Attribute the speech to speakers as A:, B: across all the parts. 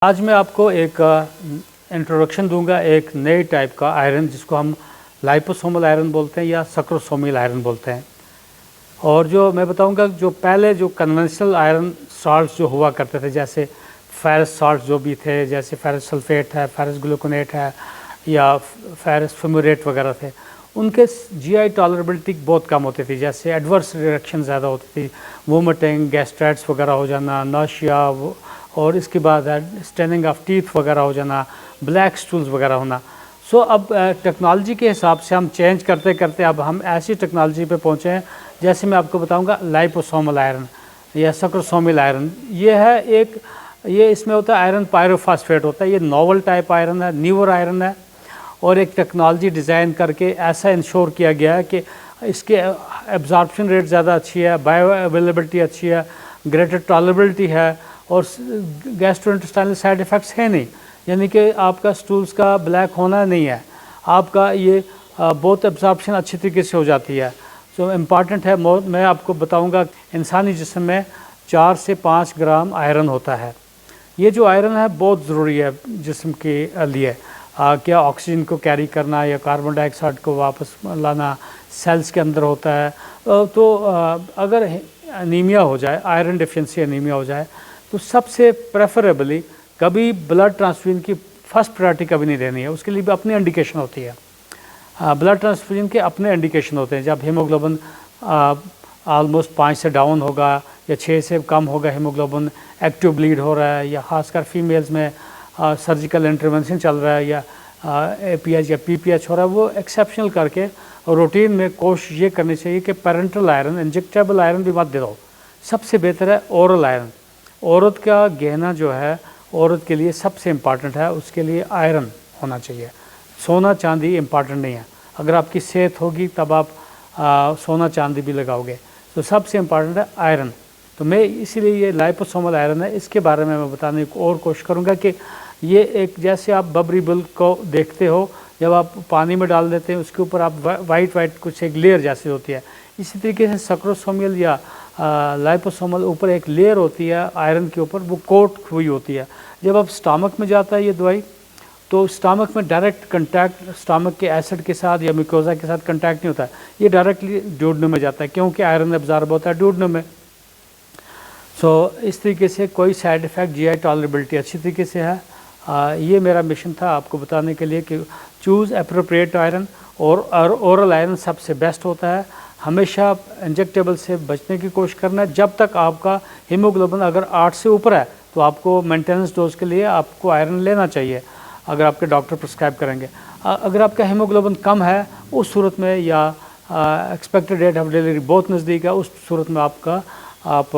A: आज मैं आपको एक इंट्रोडक्शन दूंगा एक नई टाइप का आयरन जिसको हम लाइपोसोमल आयरन बोलते हैं या सक्रोसोमिल आयरन बोलते हैं। और जो मैं बताऊंगा जो पहले जो कन्वेंशनल आयरन साल्ट्स जो हुआ करते थे, जैसे फेरस साल्ट जो भी थे, जैसे फेरस सल्फेट है, फेरस ग्लूकोनेट है या फेरस फ्यूमेरेट वगैरह थे, उनके जीआई टॉलरेबिलिटी बहुत कम होती थी। जैसे एडवर्स रिएक्शन ज़्यादा होती थी, वोमिटिंग, गैस्ट्राइट्स वगैरह हो जाना, नाशिया, और इसके बाद स्टेनिंग ऑफ टीथ वगैरह हो जाना, ब्लैक स्टूल्स वगैरह होना। सो अब टेक्नोलॉजी के हिसाब से हम चेंज करते करते अब हम ऐसी टेक्नोलॉजी पे पहुँचे हैं, जैसे मैं आपको बताऊंगा लाइपोसोमल आयरन या सक्रोसोमिल आयरन। ये है ये इसमें होता है आयरन पायरोफॉस्फेट होता है। ये नोवल टाइप आयरन है, न्यूअर आयरन है, और एक टेक्नोलॉजी डिज़ाइन करके ऐसा इंश्योर किया गया है कि इसके एब्जॉर्प्शन रेट ज़्यादा अच्छी है, बायो अवेलेबिलिटी अच्छी है, ग्रेटर टॉलरेबिलिटी है, और गैस्ट्रोइंटेस्टाइनल साइड इफ़ेक्ट्स है नहीं, यानी कि आपका स्टूल्स का ब्लैक होना नहीं है, आपका ये बहुत एब्जॉर्प्शन अच्छी तरीके से हो जाती है। सो इम्पॉर्टेंट है। मैं आपको बताऊंगा इंसानी जिस्म में 4 से 5 ग्राम आयरन होता है। ये जो आयरन है बहुत ज़रूरी है जिस्म के लिए। क्या ऑक्सीजन को कैरी करना या कार्बन डाइऑक्साइड को वापस लाना सेल्स के अंदर होता है। तो अगर एनीमिया हो जाए, आयरन डिफिशिएंसी एनीमिया हो जाए, तो सबसे प्रेफरेबली कभी ब्लड ट्रांसफ्यूजन की फर्स्ट प्रायोरिटी कभी नहीं देनी है। उसके लिए भी अपनी इंडिकेशन होती है। ब्लड ट्रांसफ्यूजन के अपने इंडिकेशन होते हैं। जब हीमोग्लोबिन ऑलमोस्ट 5 से डाउन होगा या 6 से कम होगा, हीमोग्लोबिन एक्टिव ब्लीड हो रहा है, या खासकर फीमेल्स में सर्जिकल इंटरवेंशन चल रहा है, या एपीएच या पीपीएच हो रहा है, वो एक्सेप्शनल करके रूटीन में कोशिश ये करनी चाहिए कि पेरेंटल आयरन, इंजेक्टेबल आयरन भी मत दे दो। सबसे बेहतर है ओरल आयरन। औरत का गहना जो है औरत के लिए सबसे इम्पॉर्टेंट है, उसके लिए आयरन होना चाहिए। सोना चांदी इम्पॉर्टेंट नहीं है। अगर आपकी सेहत होगी तब आप सोना चांदी भी लगाओगे। तो सबसे इम्पॉर्टेंट है आयरन। तो मैं इसीलिए ये लाइपोसोमल आयरन है, इसके बारे में मैं बताने की और कोशिश करूँगा कि ये एक, जैसे आप बबरी बुल को देखते हो, जब आप पानी में डाल देते हैं उसके ऊपर आप वाइट कुछ एक लेयर जैसी होती है, इसी तरीके से सक्रोसोमियल या लाइपोसोमल ऊपर एक लेयर होती है आयरन के ऊपर, वो कोट हुई होती है। जब आप स्टमक में जाता है ये दवाई, तो स्टमक में डायरेक्ट कंटैक्ट स्टमक के एसिड के साथ या मिकोजा के साथ कंटैक्ट नहीं होता है, ये डायरेक्टली ड्यूडनम में जाता है, क्योंकि आयरन एब्जॉर्ब होता है ड्यूडनम में। सो इस तरीके से कोई साइड इफ़ेक्ट, जीआई टॉलरेबिलिटी अच्छी तरीके से है। ये मेरा मिशन था आपको बताने के लिए कि चूज़ एप्रोप्रिएट आयरन, और ओरल आयरन सबसे बेस्ट होता है। हमेशा इंजेक्टेबल से बचने की कोशिश करना है। जब तक आपका हीमोग्लोबिन अगर 8 से ऊपर है तो आपको मेंटेनेंस डोज के लिए आपको आयरन लेना चाहिए, अगर आपके डॉक्टर प्रिस्क्राइब करेंगे। अगर आपका हीमोग्लोबिन कम है उस सूरत में, या एक्सपेक्टेड डेट ऑफ डिलीवरी बहुत नज़दीक है, उस सूरत में आप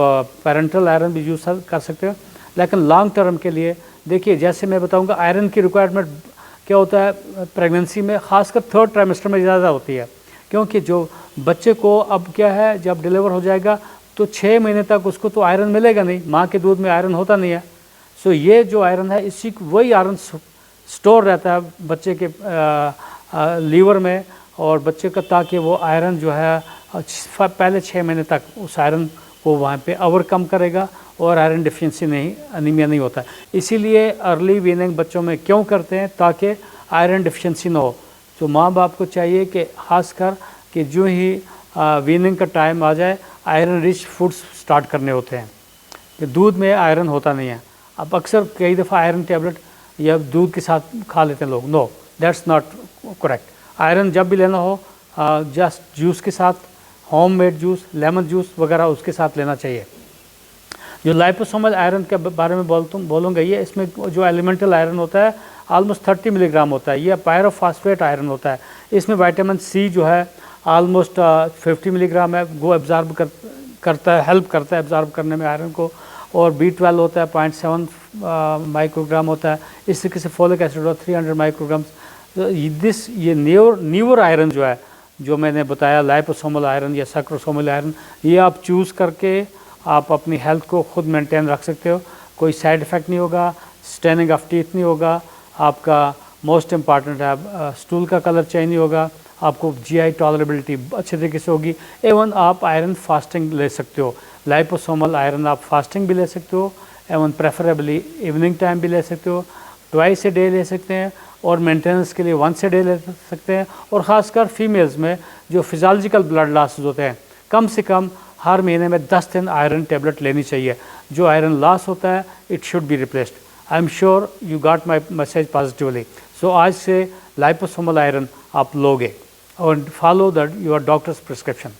A: पेरेंटल आयरन भी यूज़ कर सकते हो। लेकिन लॉन्ग टर्म के लिए देखिए, जैसे मैं बताऊँगा आयरन की रिक्वायरमेंट क्या होता है प्रेगनेंसी में, ख़ासकर 3rd ट्राइमेस्टर में ज़्यादा होती है, क्योंकि जो बच्चे को अब क्या है, जब डिलीवर हो जाएगा तो 6 महीने तक उसको तो आयरन मिलेगा नहीं, माँ के दूध में आयरन होता नहीं है। सो ये जो आयरन है, इसी वही आयरन स्टोर रहता है बच्चे के लीवर में और बच्चे का, ताकि वो आयरन जो है पहले 6 महीने तक उस आयरन को वहाँ पे ओवरकम करेगा और आयरन डिफिशिएंसी नहीं, अनीमिया नहीं होता है। इसीलिए अर्ली वीनिंग बच्चों में क्यों करते हैं, ताकि आयरन डिफिशिएंसी ना हो। तो माँ बाप को चाहिए कि खासकर कि जो ही वीनिंग का टाइम आ जाए, आयरन रिच फूड्स स्टार्ट करने होते हैं, कि दूध में आयरन होता नहीं है। अब अक्सर कई दफ़ा आयरन टैबलेट या दूध के साथ खा लेते हैं लोग। No, that's not correct. Iron जब भी लेना हो जस्ट जूस के साथ, home made juice, lemon juice वगैरह उसके साथ लेना चाहिए। जो लाइपोसोमल आयरन के बारे में बोलूँगा, ये इसमें जो एलिमेंटल आयरन होता है ऑलमोस्ट 30 मिलीग्राम होता है। ये पायरोफॉस्फेट आयरन होता है। इसमें विटामिन सी जो है ऑलमोस्ट 50 मिलीग्राम है, वो एब्जॉर्ब करता है, हेल्प करता है एब्जॉर्ब करने में आयरन को। और B12 होता है 0.7 माइक्रोग्राम होता है। इस तरीके से फोलिक एसिड होता है 300 माइक्रोग्राम। तो ये न्यूअर आयरन जो है, जो मैंने बताया लाइपोसोमल आयरन या सक्रोसोमल आयरन, ये आप चूज़ करके आप अपनी हेल्थ को खुद मेंटेन रख सकते हो। कोई साइड इफ़ेक्ट नहीं होगा, स्टेनिंग ऑफ टीथ नहीं होगा, आपका मोस्ट इम्पॉर्टेंट है स्टूल का कलर चेंज नहीं होगा, आपको जीआई टॉलरेबिलिटी अच्छे तरीके से होगी। एवन आप आयरन फास्टिंग ले सकते हो। लाइपोसोमल आयरन आप फास्टिंग भी ले सकते हो, एवं प्रेफरेबली इवनिंग टाइम भी ले सकते हो, ट्वाइस ए डे ले सकते हैं, और मेंटेनेंस के लिए वंस ए डे ले सकते हैं। और ख़ासकर फीमेल्स में जो फिज़ियोलॉजिकल ब्लड लॉसेस होते हैं, कम से कम हर महीने में 10 दिन आयरन टेबलेट लेनी चाहिए। जो आयरन लॉस होता है it should be replaced. I am sure you got my message positively. So आज से लाइपोसोमल आयरन आप लोगे और follow the your doctor's prescription.